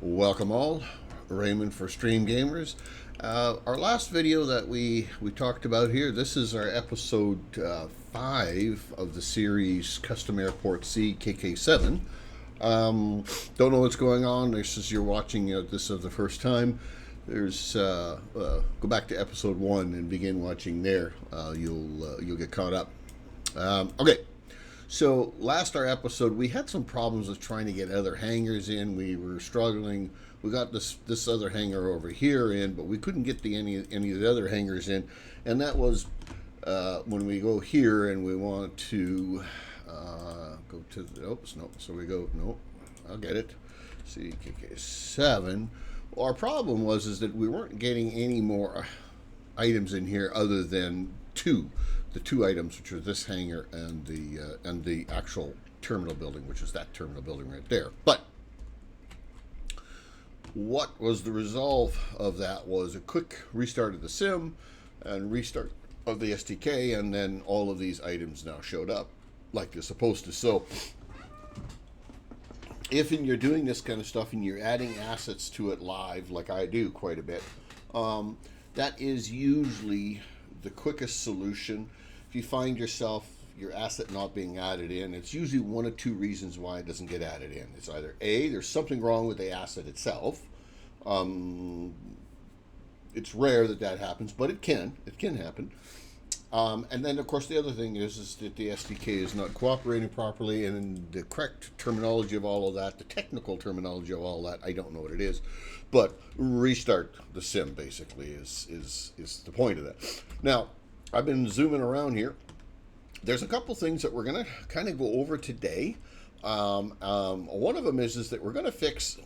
Welcome all, Raymond for Stream Gamers. Our last video that we talked about here, this is our episode 5 of the series Custom Airport C KK7. Don't know what's going on. This is you're watching this for the first time. There's go back to episode 1 and begin watching there. You'll get caught up. Okay. So our episode, we had some problems with trying to get other hangars in. We were struggling. We got this other hangar over here in, but we couldn't get any of the other hangars in. And that was when we go here and we want to go to the, oops, no. So we go, no, I'll get it. CKK7. Well, our problem is that we weren't getting any more items in here other than the two items, which are this hangar and the actual terminal building, which is that terminal building right there. But what was the result of that was a quick restart of the sim and restart of the SDK, and then all of these items now showed up like they're supposed to. So if you're doing this kind of stuff and you're adding assets to it live, like I do quite a bit, that is usually the quickest solution. If you find yourself your asset not being added in, it's usually one of two reasons why it doesn't get added in. It's either A, there's something wrong with the asset itself. It's rare that happens, but it can happen. And then of course the other thing is that the SDK is not cooperating properly, and the correct terminology of all of that, the technical terminology of all that, I don't know what it is, but restart the sim basically is the point of that. Now, I've been zooming around here. There's a couple things that we're going to kind of go over today. One of them is that we're going to fix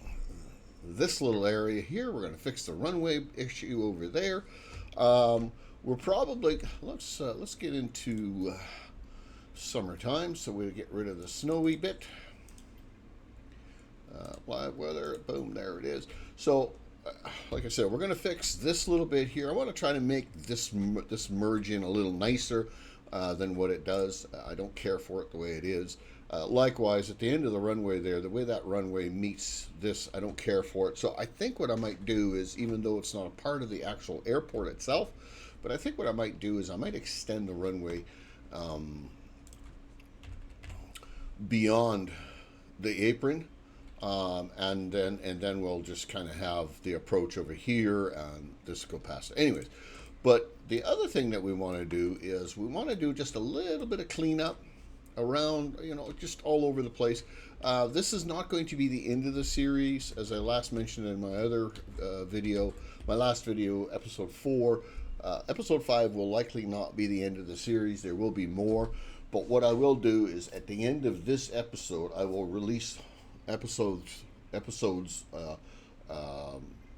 this little area here. We're going to fix the runway issue over there. We're probably, let's get into summertime, so we'll get rid of the snowy bit. Live weather, boom, there it is. So, like I said, we're going to fix this little bit here. I want to try to make this merge in a little nicer than what it does. I don't care for it the way it is. Likewise, at the end of the runway there, the way that runway meets this, I don't care for it. So I think what I might do is, even though it's not a part of the actual airport itself, but I think what I might do is I might extend the runway beyond the apron. And then we'll just kind of have the approach over here and this go past it. Anyways, but the other thing that we want to do is we want to do just a little bit of cleanup around, just all over the place. This is not going to be the end of the series, as I last mentioned in my other video, my last video, episode 4. Episode 5 will likely not be the end of the series. There will be more, but what I will do is at the end of this episode, I will release episodes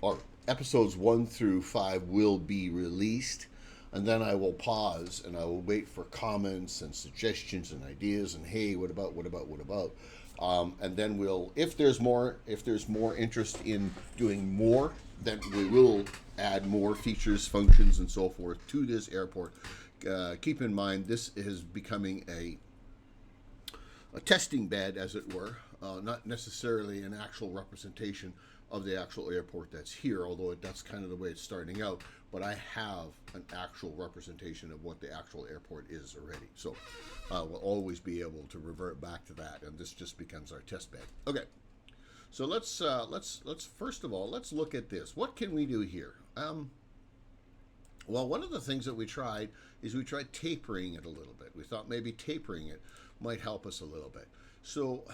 or episodes 1 through 5 will be released, and then I will pause and I will wait for comments and suggestions and ideas and hey, what about, and then we'll, if there's more interest in doing more, then we will add more features, functions, and so forth to this airport. Keep in mind, this is becoming a testing bed, as it were. Not necessarily an actual representation of the actual airport that's here, although that's kind of the way it's starting out. But I have an actual representation of what the actual airport is already. So we'll always be able to revert back to that, and this just becomes our test bed. Okay, so let's first of all, let's look at this. What can we do here? Well, one of the things that we tried is we tried tapering it a little bit. We thought maybe tapering it might help us a little bit. So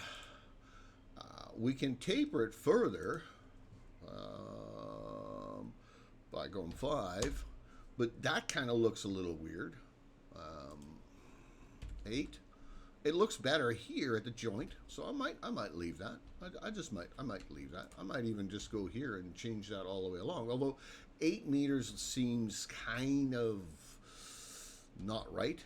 we can taper it further by going 5, but that kind of looks a little weird. 8. It looks better here at the joint, so I might leave that. I might leave that. I might even just go here and change that all the way along. Although 8 meters seems kind of not right.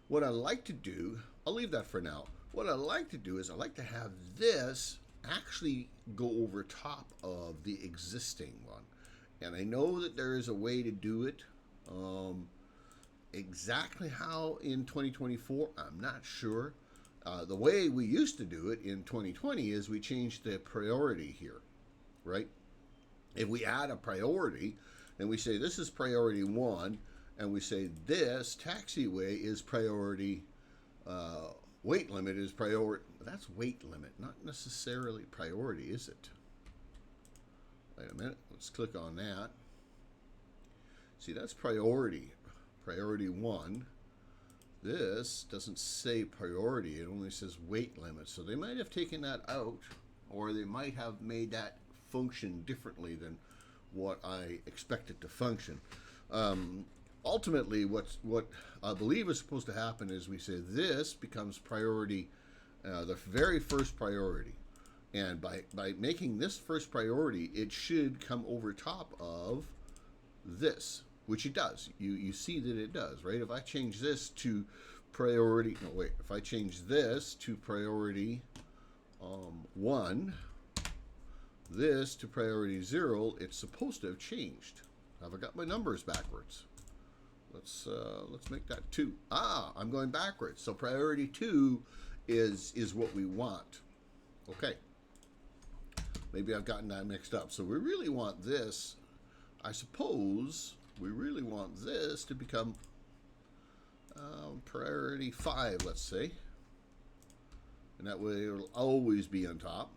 What I like to do, I'll leave that for now. What I like to do is I like to have this actually go over top of the existing one. And I know that there is a way to do it. Exactly how in 2024, I'm not sure. The way we used to do it in 2020 is we changed the priority here. right? If we add a priority and we say this is priority 1, and we say this taxiway is priority, weight limit is priority. That's weight limit, not necessarily priority, is it? Wait a minute. Let's click on that. See, that's priority. Priority 1. This doesn't say priority. It only says weight limit. So they might have taken that out, or they might have made that function differently than what I expect it to function. Ultimately, what I believe is supposed to happen is we say this becomes priority, the very first priority. And by making this first priority, it should come over top of this, which it does. You see that it does, right? If I change this to priority, no wait, if I change this to priority 1, this to priority 0, it's supposed to have changed. Have I got my numbers backwards? Let's make that 2. I'm going backwards. So priority 2 is what we want. Okay. Maybe I've gotten that mixed up. So we really want this, I suppose, we really want this to become priority 5, let's say. And that way it'll always be on top.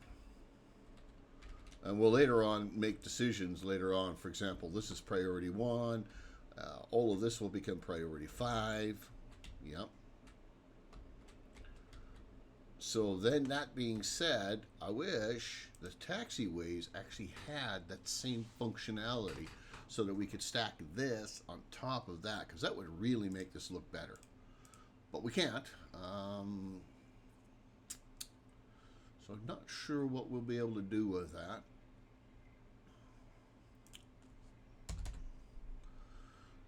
And we'll later on make decisions later on. For example, this is priority 1. All of this will become priority 5. Yep. So then, that being said, I wish the taxiways actually had that same functionality so that we could stack this on top of that, because that would really make this look better. But we can't. So I'm not sure what we'll be able to do with that.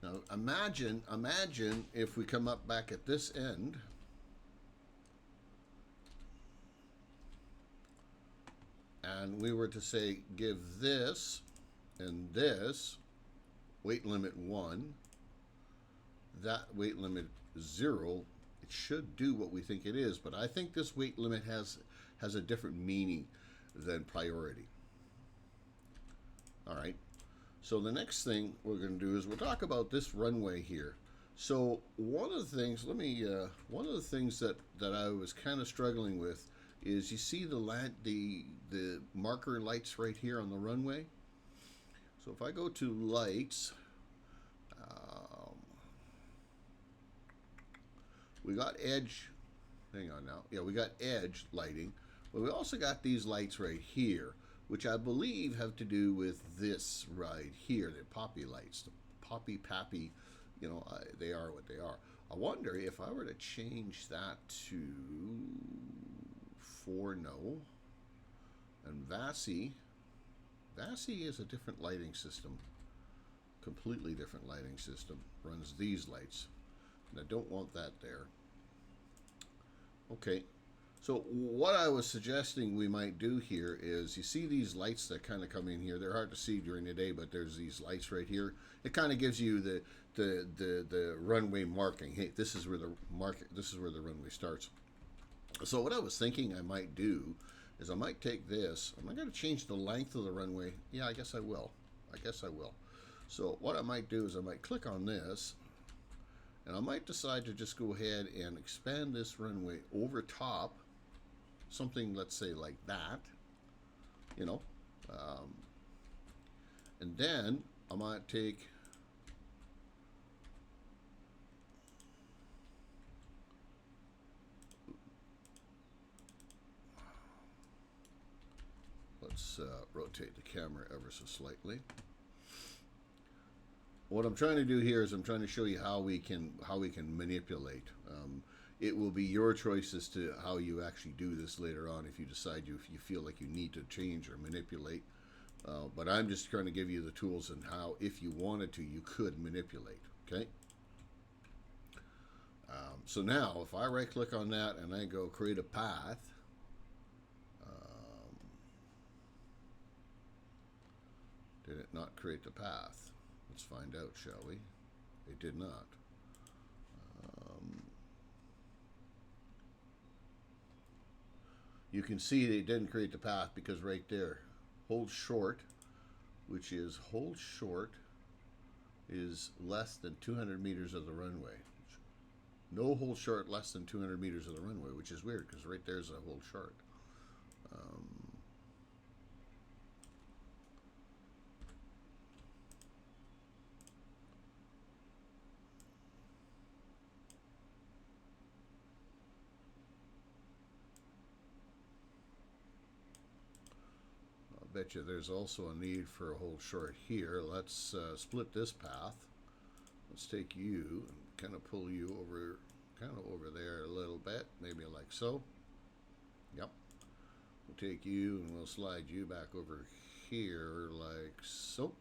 Now imagine if we come up back at this end and we were to say give this and this weight limit 1, that weight limit 0, it should do what we think it is, but I think this weight limit has a different meaning than priority. All right. So the next thing we're going to do is we'll talk about this runway here. So one of the things, one of the things that I was kind of struggling with is you see the marker lights right here on the runway. So if I go to lights, we got edge. Hang on now. Yeah, we got edge lighting, but we also got these lights right here, which I believe have to do with this right here, the poppy lights, the poppy, you know, they are what they are. I wonder if I were to change that to 4 no, and VASI is a different lighting system, completely different lighting system, runs these lights, and I don't want that there. Okay. So what I was suggesting we might do here is, you see these lights that kind of come in here. They're hard to see during the day, but there's these lights right here. It kind of gives you the runway marking. Hey, this is where the runway starts. So what I was thinking I might do is I might take this. Am I going to change the length of the runway? Yeah, I guess I will. So what I might do is I might click on this, and I might decide to just go ahead and expand this runway over top. Something, let's say, like that, you know, and then I might take let's rotate the camera ever so slightly. What I'm trying to do here is I'm trying to show you how we can manipulate. It will be your choice as to how you actually do this later on if you decide if you feel like you need to change or manipulate. But I'm just trying to give you the tools and how, if you wanted to, you could manipulate. Okay. So now, if I right click on that and I go create a path, did it not create the path? Let's find out, shall we? It did not. You can see they didn't create the path because right there, hold short, which is hold short is less than 200 meters of the runway. No hold short less than 200 meters of the runway, which is weird because right there's a hold short. I'll bet you there's also a need for a hold short here. Let's split this path. Let's take you and kind of pull you over, kind of over there a little bit, maybe like so. Yep. We'll take you and we'll slide you back over here like so.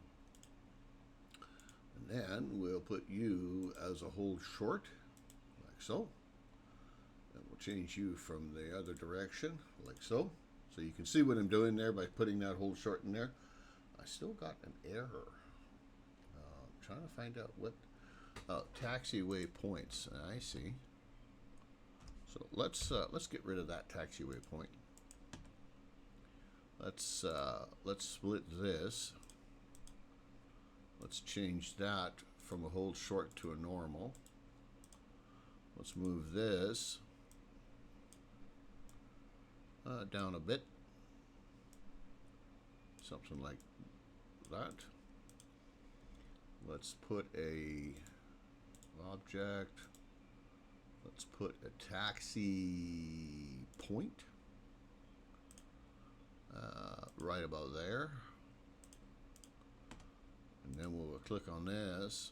And then we'll put you as a hold short, like so. And we'll change you from the other direction, like so. So you can see what I'm doing there by putting that hold short in there. I still got an error. I'm trying to find out what taxiway points. I see. So let's get rid of that taxiway point. Let's split this. Let's change that from a hold short to a normal. Let's move this down a bit, something like that. Let's put a object. Let's put a taxi point right about there. And then we'll click on this.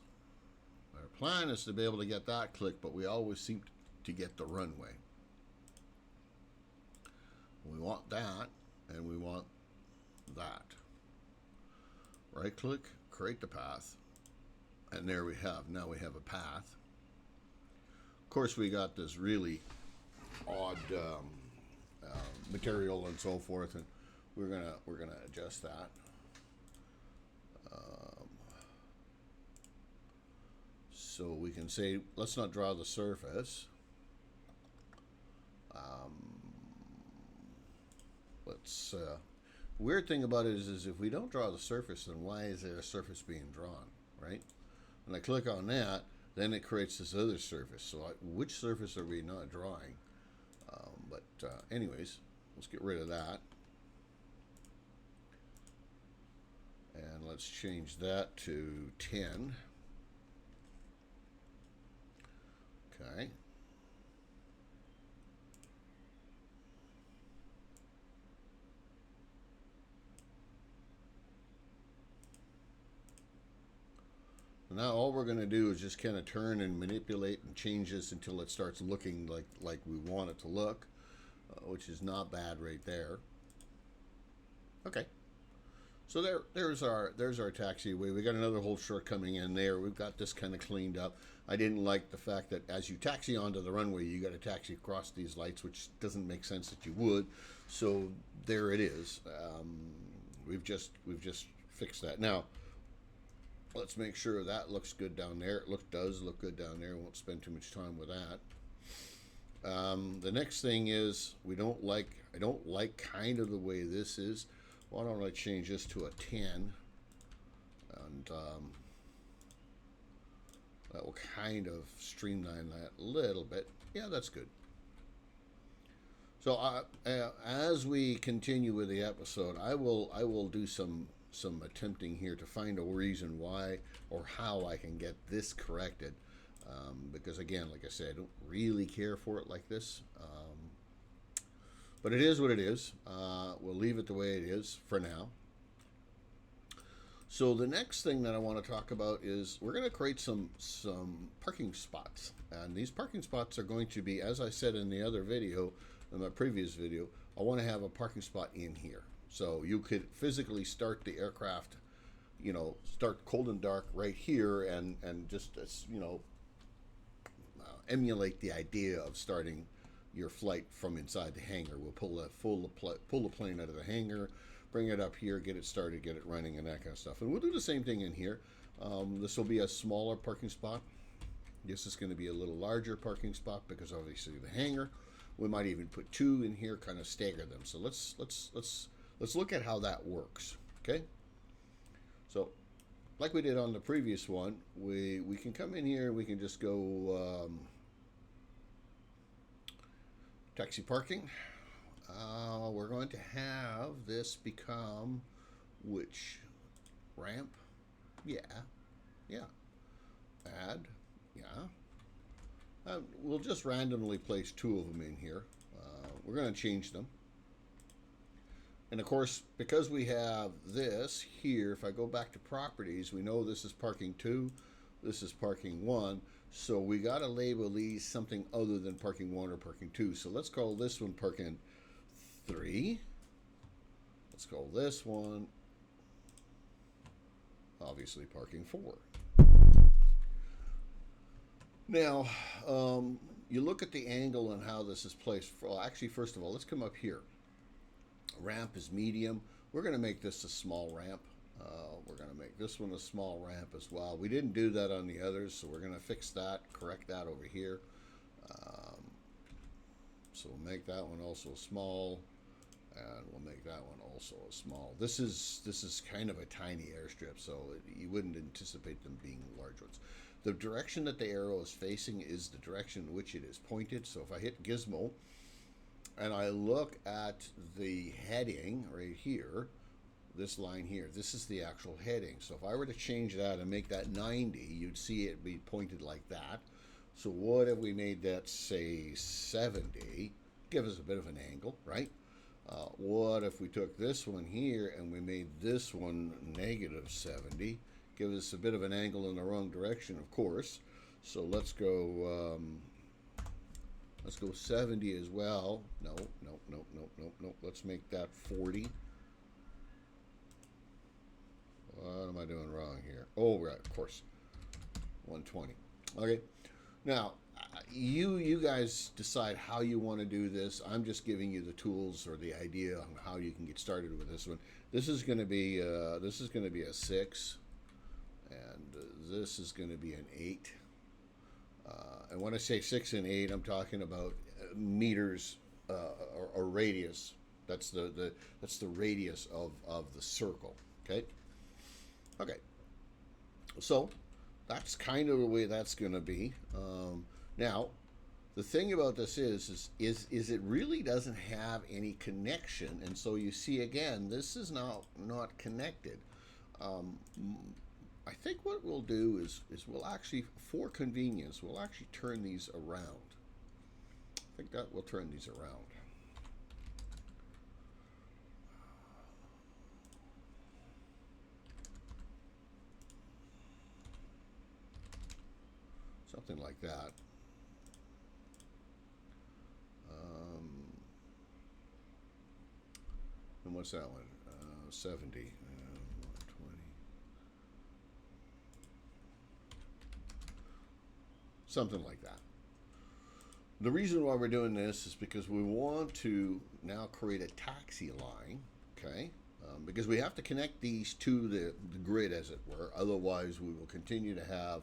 Our plan is to be able to get that click, but we always seem to get the runway. We want that, and we want that. Right click, create the path, and there we have. Now we have a path. Of course, we got this really odd material and so forth, and we're gonna adjust that. So we can say, let's not draw the surface. Weird thing about it is if we don't draw the surface, then why is there a surface being drawn, right? When I click on that, then it creates this other surface. So which surface are we not drawing? Anyways, let's get rid of that. And let's change that to 10. Okay. Now all we're going to do is just kind of turn and manipulate and change this until it starts looking like we want it to look, which is not bad right there. Okay. So there's our taxiway. We got another hold short coming in there. We've got this kind of cleaned up. I didn't like the fact that as you taxi onto the runway, you got to taxi across these lights, which doesn't make sense that you would. So there it is. We've just fixed that. Now let's make sure that looks good down there. It does look good down there. Won't spend too much time with that. The next thing is I don't like kind of the way this is. Why don't I change this to a 10, and that will kind of streamline that a little bit. Yeah, that's good. So as we continue with the episode, I will do some attempting here to find a reason why or how I can get this corrected, because again, like I said, I don't really care for it like this. But it is what it is. We'll leave it the way it is for now. So the next thing that I want to talk about is we're going to create some parking spots. And these parking spots are going to be, as I said in the other video, in my previous video, I want to have a parking spot in here. So you could physically start the aircraft, start cold and dark right here and just, emulate the idea of starting your flight from inside the hangar. We'll pull the plane out of the hangar, bring it up here, get it started, get it running, and that kind of stuff. And we'll do the same thing in here. This will be a smaller parking spot. This is going to be a little larger parking spot because obviously the hangar. We might even put two in here, kind of stagger them. So let's let's look at how that works. Okay, so like we did on the previous one, we can come in here, we can just go taxi parking. We're going to have this become which ramp? Yeah. Add, yeah. We'll just randomly place 2 of them in here. We're going to change them. And of course, because we have this here, if I go back to properties, we know this is parking 2, this is parking 1. So we got to label these something other than parking 1 or parking 2. So let's call this one parking 3. Let's call this one, obviously, parking 4. Now, you look at the angle and how this is placed. Well, actually, first of all, let's come up here. Ramp is medium. We're going to make this a small ramp. We're going to make this one a small ramp as well. We didn't do that on the others, so we're going to fix that, correct that over here. So we'll make that one also small, and we'll make that one also a small. This is kind of a tiny airstrip, so you wouldn't anticipate them being large ones. The direction that the arrow is facing is the direction in which it is pointed. So if I hit Gizmo and I look at the heading right here, this line here, this is the actual heading. So if I were to change that and make that 90, you'd see it be pointed like that. So what if we made that, say, 70? Give us a bit of an angle, right? What if we took this one here and we made this one negative 70? Give us a bit of an angle in the wrong direction, of course. So let's go 70 as well. No. Let's make that 40. What am I doing wrong here? Oh, right, of course. 120. Okay. Now, you guys decide how you want to do this. I'm just giving you the tools or the idea on how you can get started with this one. This is going to be a 6, and this is going to be an 8. And when I say 6 and 8, I'm talking about meters or radius. That's the radius of the circle. Okay. So that's kind of the way that's going to be. Now, the thing about this is it really doesn't have any connection, and so you see again, this is not connected. I think what we'll do is we'll actually, for convenience, we'll actually turn these around. I think that we'll turn these around. Something like that. And what's that one? 70. 120. Something like that. The reason why we're doing this is because we want to now create a taxi line, okay? Because we have to connect these to the grid, as it were. Otherwise, we will continue to have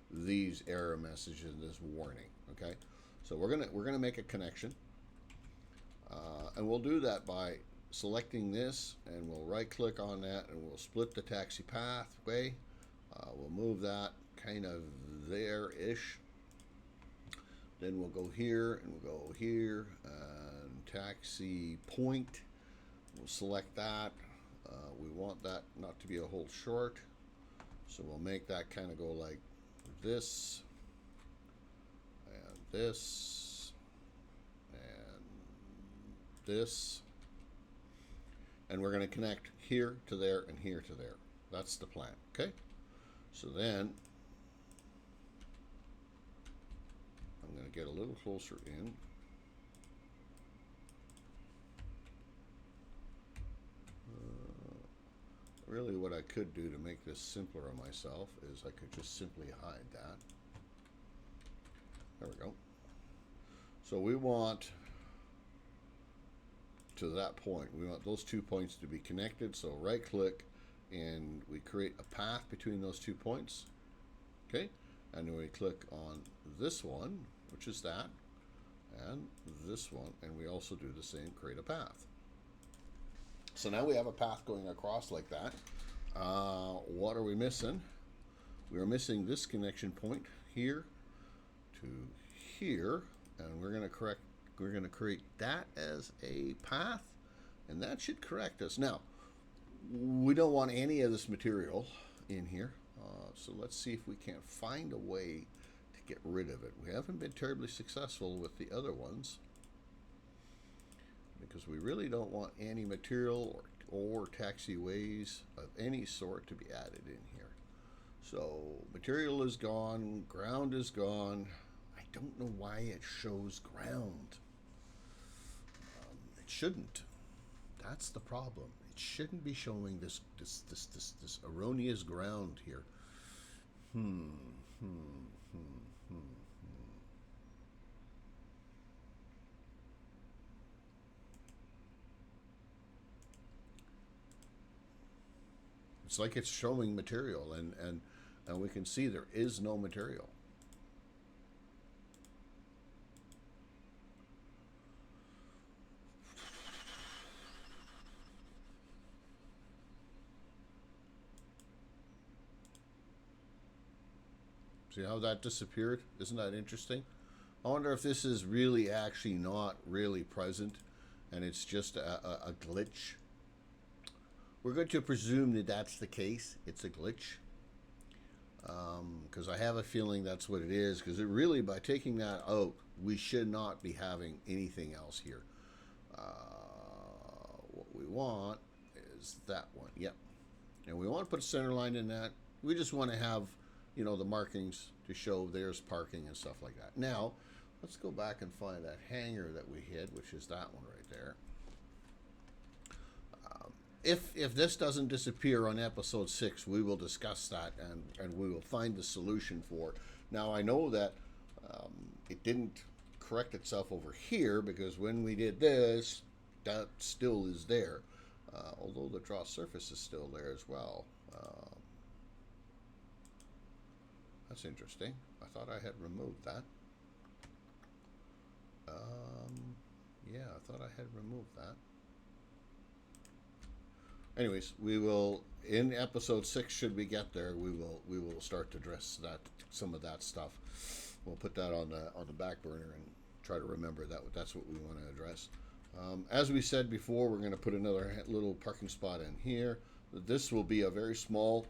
these error messages and this warning. Okay, so we're gonna make a connection, and we'll do that by selecting this, and we'll right click on that, and we'll split the taxi pathway. We'll move that kind of there-ish. Then we'll go here and we'll go here and taxi point. We'll select that. We want that not to be a whole short, so we'll make that kind of go like this and this and this, and we're going to connect here to there and here to there. That's the plan. Okay, so then I'm going to get a little closer in. Really what I could do to make this simpler on myself is I could just simply hide that. There we go. So we want to that point. We want those 2 points to be connected. So right click and we create a path between those 2 points. Okay. And then we click on this one, which is that, and this one, and we also do the same, create a path. So now we have a path going across like that. What are we missing? We are missing this connection point here to here, and we're going to create that as a path, and that should correct us. Now, we don't want any of this material in here, so let's see if we can't find a way to get rid of it. We haven't been terribly successful with the other ones, because we really don't want any material or taxiways of any sort to be added in here. So material is gone, ground is gone. I don't know why it shows ground. It shouldn't. That's the problem. It shouldn't be showing this erroneous ground here. It's like it's showing material, and we can see there is no material. See how that disappeared? Isn't that interesting? I wonder if this is really actually not really present, and it's just a glitch. We're going to presume that that's the case. It's a glitch. Because I have a feeling that's what it is. Because it really, by taking that out, we should not be having anything else here. What we want is that one. Yep. And we want to put a center line in that. We just want to have, you know, the markings to show there's parking and stuff like that. Now, let's go back and find that hanger that we hid, which is that one right there. If this doesn't disappear on episode 6, we will discuss that, and we will find the solution for it. Now, I know that it didn't correct itself over here, because when we did this, that still is there. Although the draw surface is still there as well. That's interesting. I thought I had removed that. Yeah, I thought I had removed that. Anyways, we will, in episode 6, should we get there, we will start to address that, some of that stuff. We'll put that on the back burner and try to remember that that's what we want to address. As we said before, we're going to put another little parking spot in here. This will be a very small.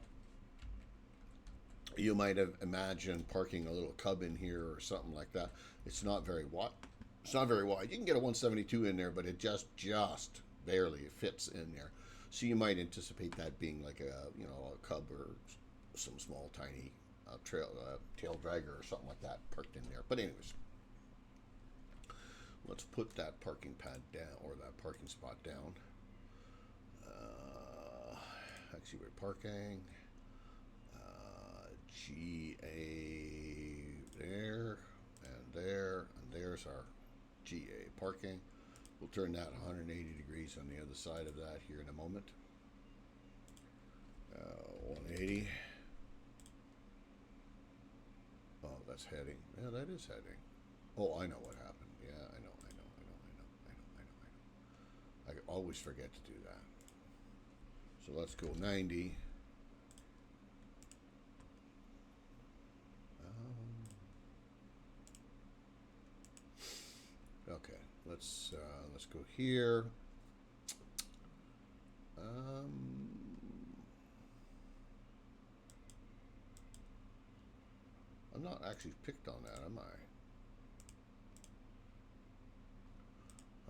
You might have imagined parking a little cub in here or something like that. It's not very wide. It's not very wide. You can get a 172 in there, but it just barely fits in there. So you might anticipate that being like a a cub or some small tiny tail dragger or something like that parked in there. But anyways, let's put that parking pad down, or that parking spot down. Actually, we're parking. GA there, and there's our GA parking. We'll turn that 180 degrees on the other side of that here in a moment. 180. Oh, that's heading. Yeah, that is heading. Oh, I know what happened. Yeah, I know. I always forget to do that. So let's go 90. Okay, let's go here. I'm not actually picked on that, am I?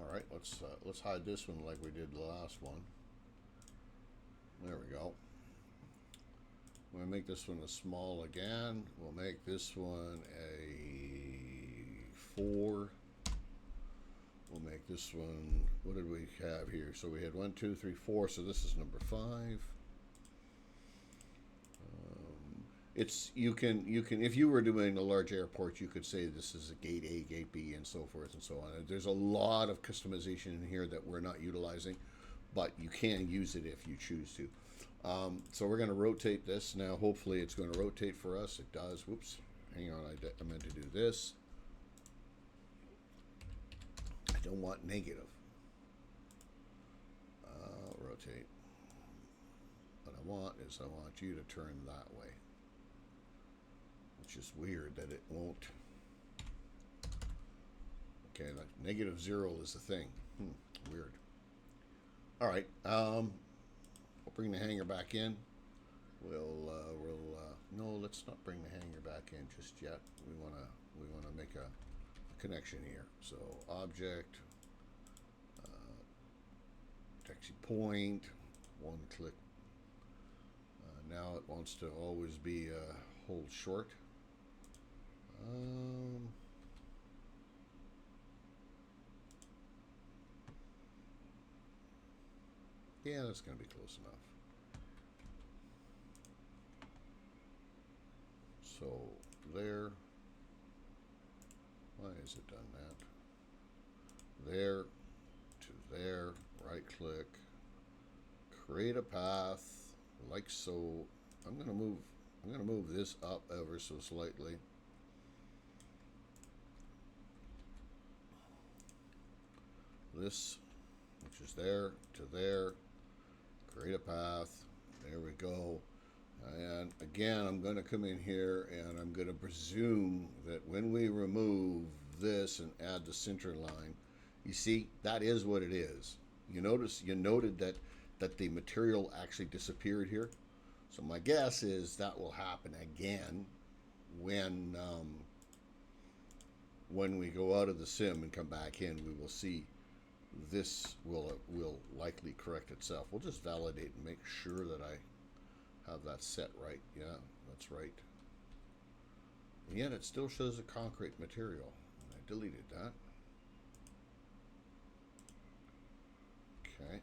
All right, let's hide this one like we did the last one. There we go. We'll make this one a small again. We'll make this one a 4. We'll make this one, what did we have here? So we had 1, 2, 3, 4, so this is number 5. You can, if you were doing a large airport, you could say this is a gate A, gate B, and so forth and so on. There's a lot of customization in here that we're not utilizing, but you can use it if you choose to. So we're going to rotate this now. Hopefully it's going to rotate for us. It does. Whoops. Hang on. I meant to do this. I don't want negative. rotate. What I want is I want you to turn that way. It's just weird that it won't. Okay, like -0 is the thing. Weird. All right, we'll bring the hanger back in. No, let's not bring the hanger back in just yet. We wanna make a connection here. So object, taxi point, one click. Now it wants to always be hold short. Yeah, that's going to be close enough. So there. Why has it done that? There to there. Right click. Create a path like so. I'm going to move this up ever so slightly. This, which is there to there. Create a path. There we go. And again, I'm going to come in here and I'm going to presume that when we remove this and add the center line, you see, that is what it is. You noted that the material actually disappeared here. So my guess is that will happen again when we go out of the sim and come back in. We will see this will likely correct itself. We'll just validate and make sure that I have that set right. Yeah, that's right. And yet it still shows a concrete material. I deleted that. Okay.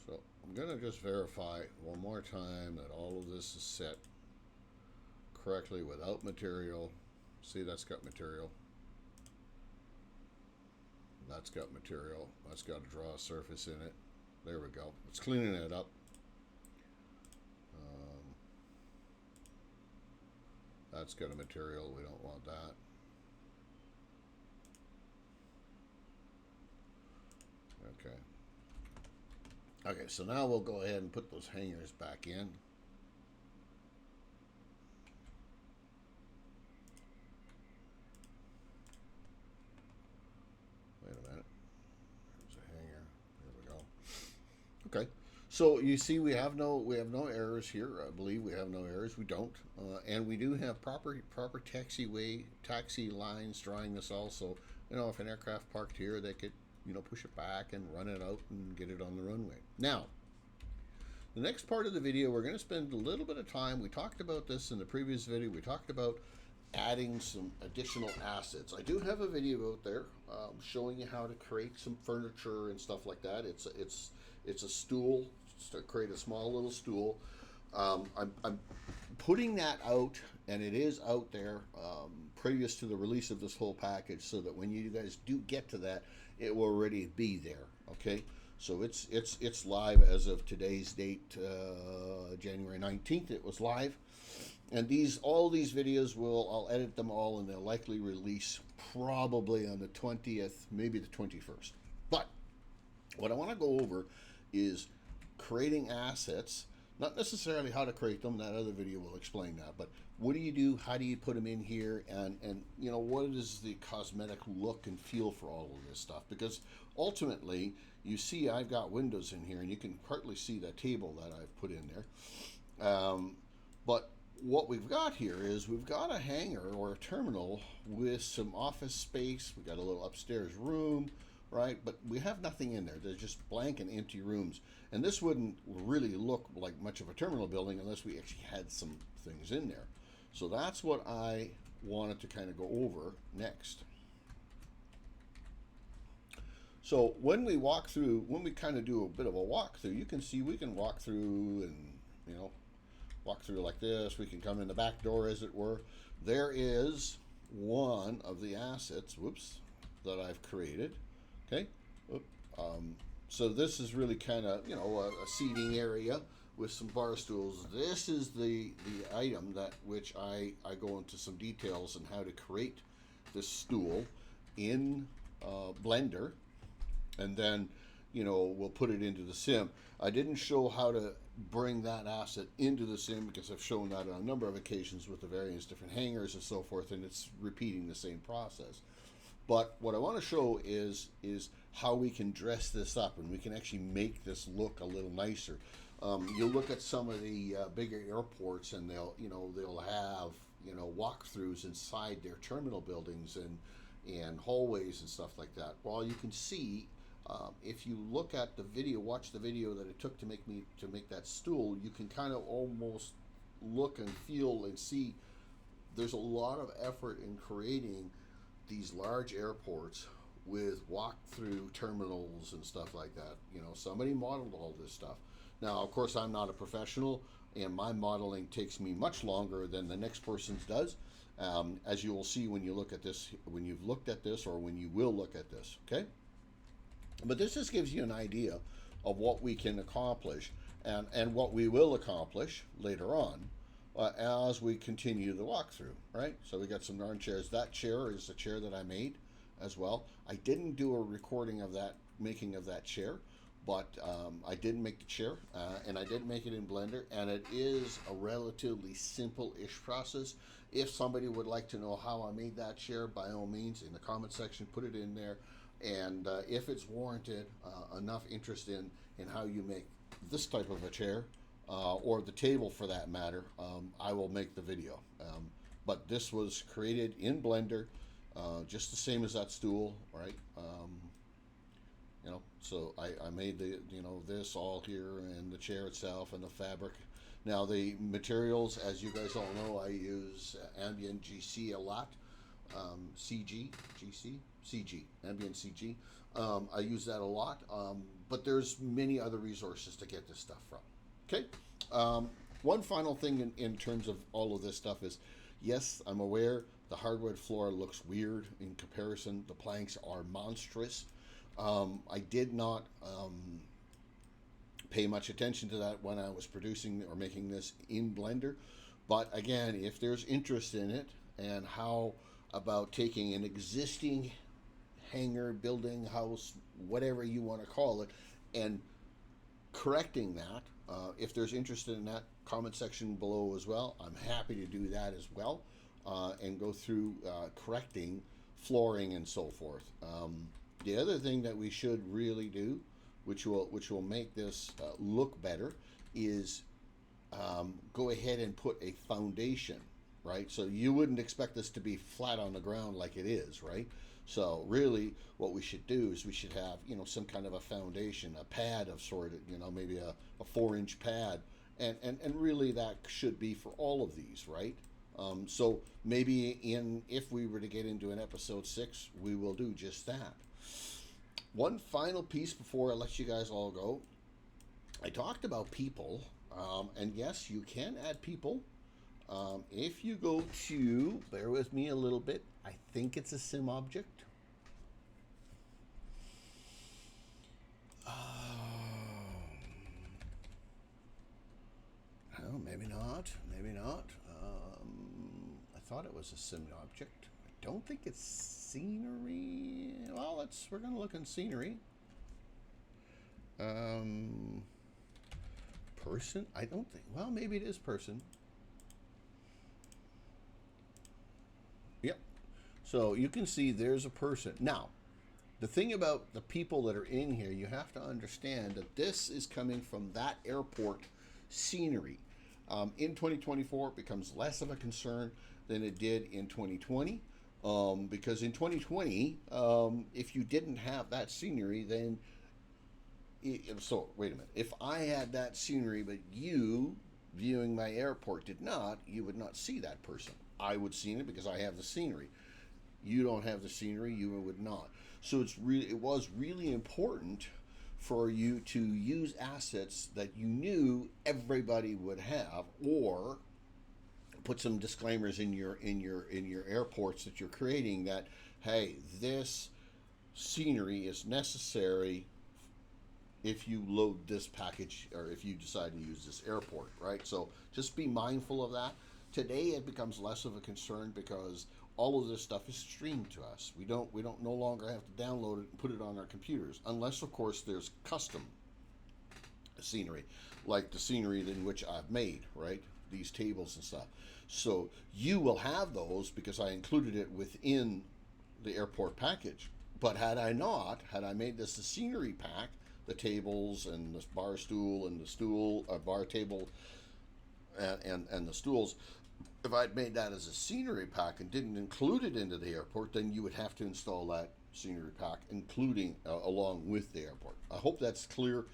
So I'm going to just verify one more time that all of this is set correctly without material. See, that's got material. That's got material. That's got to draw a surface in it. There we go. It's cleaning it up. That's got a material. We don't want that. Okay. Okay, so now we'll go ahead and put those hangers back in. Wait a minute. There's a hanger. There we go. Okay. So you see we have no errors here. I believe we have no errors. We don't. And we do have proper taxi lines drawing this also. You know, if an aircraft parked here, they could, you know, push it back and run it out and get it on the runway. Now, the next part of the video, we're going to spend a little bit of time. We talked about this in the previous video. We talked about adding some additional assets. I do have a video out there showing you how to create some furniture and stuff like that. It's a stool, just to create a small little stool. I'm putting that out, and it is out there previous to the release of this whole package, so that when you guys do get to that, it will already be there. Okay, so it's live as of today's date, January 19th. It was live, and all these videos I'll edit them all, and they'll likely release probably on the 20th, maybe the 21st. But what I want to go over is creating assets. Not necessarily how to create them, that other video will explain that, but what do you do, how do you put them in here, and you know, what is the cosmetic look and feel for all of this stuff? Because ultimately, you see I've got windows in here, and you can partly see the table that I've put in there. But what we've got here is we've got a hangar or a terminal with some office space. We've got a little upstairs room, right? But we have nothing in there. There's just blank and empty rooms. And this wouldn't really look like much of a terminal building unless we actually had some things in there. So that's what I wanted to kind of go over next. So when we walk through, when we kind of do a bit of a walkthrough, you can see we can walk through and, you know, walk through like this. We can come in the back door, as it were. There is one of the assets, whoops, that I've created. Okay, So this is really kind of, a seating area with some bar stools. This is the item that which I go into some details on how to create this stool in Blender, and then we'll put it into the sim. I didn't show how to bring that asset into the sim because I've shown that on a number of occasions with the various different hangers and so forth, and it's repeating the same process. But what I want to show is how we can dress this up and we can actually make this look a little nicer. You look at some of the bigger airports, and they'll have walkthroughs inside their terminal buildings and hallways and stuff like that. Well, you can see if you look at the video, watch the video that it took to make that stool, you can kind of almost look and feel and see there's a lot of effort in creating these large airports with walk-through terminals and stuff like that. Somebody modeled all this stuff. Now, of course, I'm not a professional, and my modeling takes me much longer than the next person's does, as you will see when you look at this, when you've looked at this, or when you will look at this, okay? But this just gives you an idea of what we can accomplish and what we will accomplish later on as we continue the walkthrough, right? So we got some darn chairs. That chair is the chair that I made as well. I didn't do a recording of that, making of that chair, but I did make the chair, and I did make it in Blender, and it is a relatively simple-ish process. If somebody would like to know how I made that chair, by all means, in the comment section, put it in there. And if it's warranted enough interest in how you make this type of a chair, or the table for that matter, I will make the video. But this was created in Blender, just the same as that stool, right? So I made this all here, and the chair itself and the fabric. Now the materials, as you guys all know, I use ambient GC a lot. CG, ambient CG. I use that a lot, but there's many other resources to get this stuff from. Okay. One final thing in terms of all of this stuff is, yes, I'm aware the hardwood floor looks weird in comparison. The planks are monstrous. I did not pay much attention to that when I was producing or making this in Blender. But again, if there's interest in it, and how about taking an existing hangar, building, house, whatever you want to call it, and correcting that, if there's interest in that, comment section below as well. I'm happy to do that as well, and go through correcting flooring and so forth. The other thing that we should really do, which will make this look better, is go ahead and put a foundation, right? So you wouldn't expect this to be flat on the ground like it is, right? So really what we should do is we should have, some kind of a foundation, a pad of sort of, maybe a 4-inch pad. And really that should be for all of these, right? So maybe if we were to get into an episode 6, we will do just that. One final piece before I let you guys all go. I talked about people, and yes, you can add people. If you go to, bear with me a little bit, I think it's a sim object. Well, maybe not. I thought it was a sim object. I don't think it's scenery. Well, we're going to look in scenery. Person? I don't think. Well, maybe it is person. Yep. So you can see there's a person. Now, the thing about the people that are in here, you have to understand that this is coming from that airport scenery. In 2024, it becomes less of a concern than it did in 2020. Because in 2020, if you didn't have that scenery, then... So, wait a minute. If I had that scenery, but you, viewing my airport, did not, you would not see that person. I would see it because I have the scenery. You don't have the scenery, you would not. So it was really important for you to use assets that you knew everybody would have, or put some disclaimers in your airports that you're creating that, hey, this scenery is necessary if you load this package or if you decide to use this airport, right? So just be mindful of that. Today it becomes less of a concern because all of this stuff is streamed to us. We don't no longer have to download it and put it on our computers, unless of course there's custom scenery, like the scenery in which I've made, right? These tables and stuff. So you will have those because I included it within the airport package. But had I made this a scenery pack, the tables and this bar stool and the stool, bar table and the stools, if I'd made that as a scenery pack and didn't include it into the airport, then you would have to install that scenery pack, including along with the airport. I hope that's clear.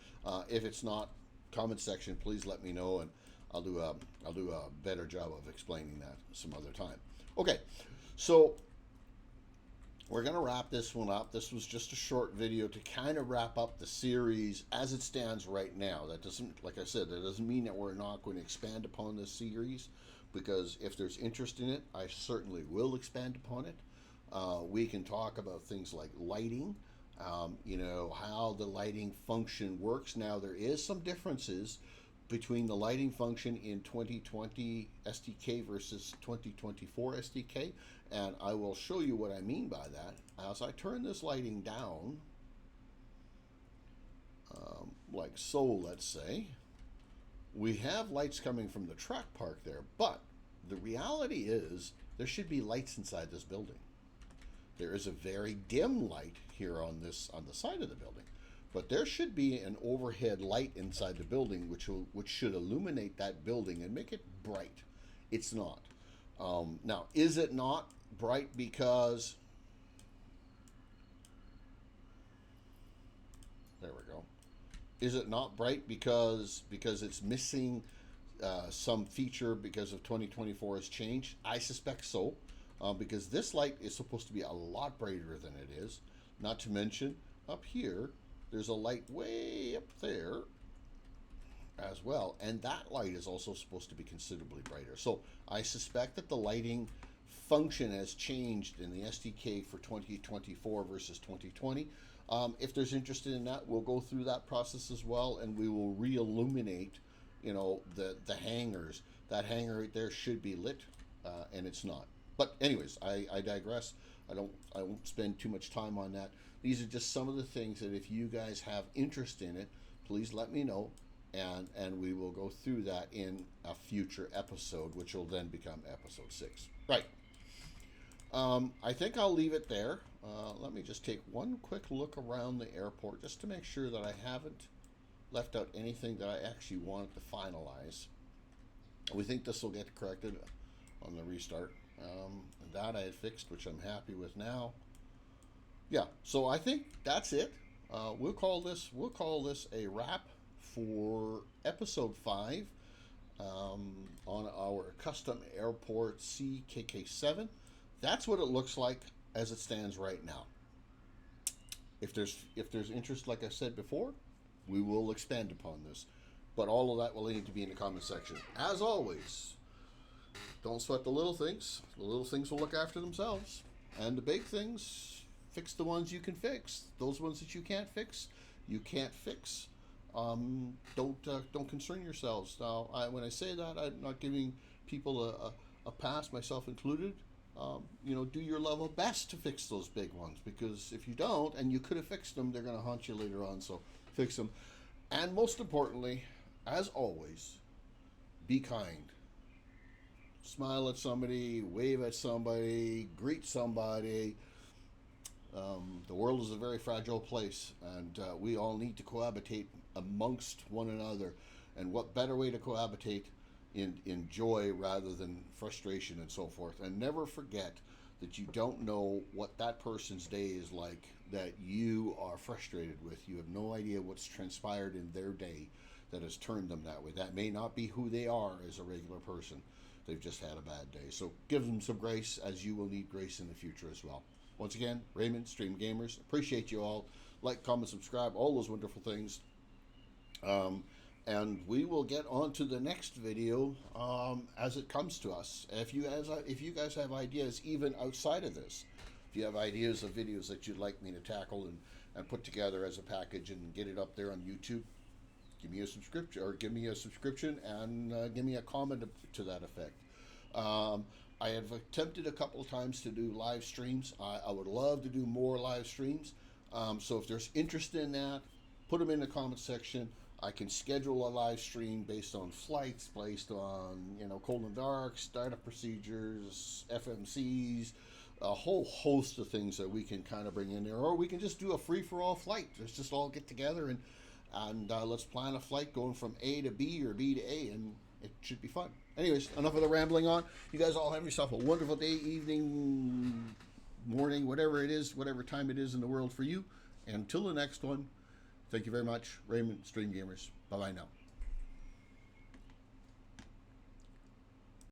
If it's not, comment section, please let me know, and I'll do a better job of explaining that some other time. Okay, so we're going to wrap this one up. This was just a short video to kind of wrap up the series as it stands right now. That doesn't, like I said, that doesn't mean that we're not going to expand upon this series, because if there's interest in it, I certainly will expand upon it. We can talk about things like lighting, you know, how the lighting function works. Now, there is some differences between the lighting function in 2020 SDK versus 2024 SDK, and I will show you what I mean by that as I turn this lighting down, like so, let's say. We have lights coming from the truck park there, but the reality is there should be lights inside this building. There is a very dim light here on the side of the building, but there should be an overhead light inside the building which should illuminate that building and make it bright. It's not. Now, is it not bright because, there we go. Is it not bright because it's missing some feature because of 2024 has changed? I suspect so, because this light is supposed to be a lot brighter than it is. Not to mention, up here, there's a light way up there as well, and that light is also supposed to be considerably brighter. So I suspect that the lighting function has changed in the SDK for 2024 versus 2020. If there's interest in that, we'll go through that process as well, and we will re-illuminate, you know, the hangers. That hanger right there should be lit, and it's not. But anyways, I digress. I won't spend too much time on that. These are just some of the things that if you guys have interest in it, please let me know, and we will go through that in a future episode, which will then become episode 6. Right. I think I'll leave it there. Let me just take one quick look around the airport just to make sure that I haven't left out anything that I actually wanted to finalize. We think this will get corrected on the restart. That I had fixed, which I'm happy with now. Yeah, so I think that's it. We'll call this a wrap for episode 5 on our custom airport CKK7. That's what it looks like as it stands right now. If there's interest, like I said before, we will expand upon this. But all of that will need to be in the comment section. As always, don't sweat the little things. The little things will look after themselves. And the big things, fix the ones you can fix. Those ones that you can't fix, you can't fix. Don't concern yourselves. Now, when I say that, I'm not giving people a pass, myself included. You know, do your level best to fix those big ones, because if you don't, and you could have fixed them, they're going to haunt you later on. So fix them. And most importantly, as always, be kind. Smile at somebody, wave at somebody, greet somebody. The world is a very fragile place, and we all need to cohabitate amongst one another. And what better way to cohabitate in joy rather than frustration and so forth. And never forget that you don't know what that person's day is like that you are frustrated with. You have no idea what's transpired in their day that has turned them that way. That may not be who they are as a regular person. They've just had a bad day. So give them some grace, as you will need grace in the future as well. Once again, Raymond, Stream Gamers, appreciate you all. Like, comment, subscribe, all those wonderful things. And we will get on to the next video as it comes to us. If you guys have ideas even outside of this, if you have ideas of videos that you'd like me to tackle and put together as a package and get it up there on YouTube, give me a subscription and give me a comment to that effect. I have attempted a couple of times to do live streams. I would love to do more live streams. So if there's interest in that, put them in the comment section. I can schedule a live stream based on flights, based on, cold and dark, startup procedures, FMCs, a whole host of things that we can kind of bring in there. Or we can just do a free-for-all flight. Let's just all get together and let's plan a flight going from A to B or B to A, and it should be fun. Anyways, enough of the rambling on. You guys all have yourself a wonderful day, evening, morning, whatever it is, whatever time it is in the world for you. And until the next one, thank you very much. Raymond, Stream Gamers. Bye-bye now.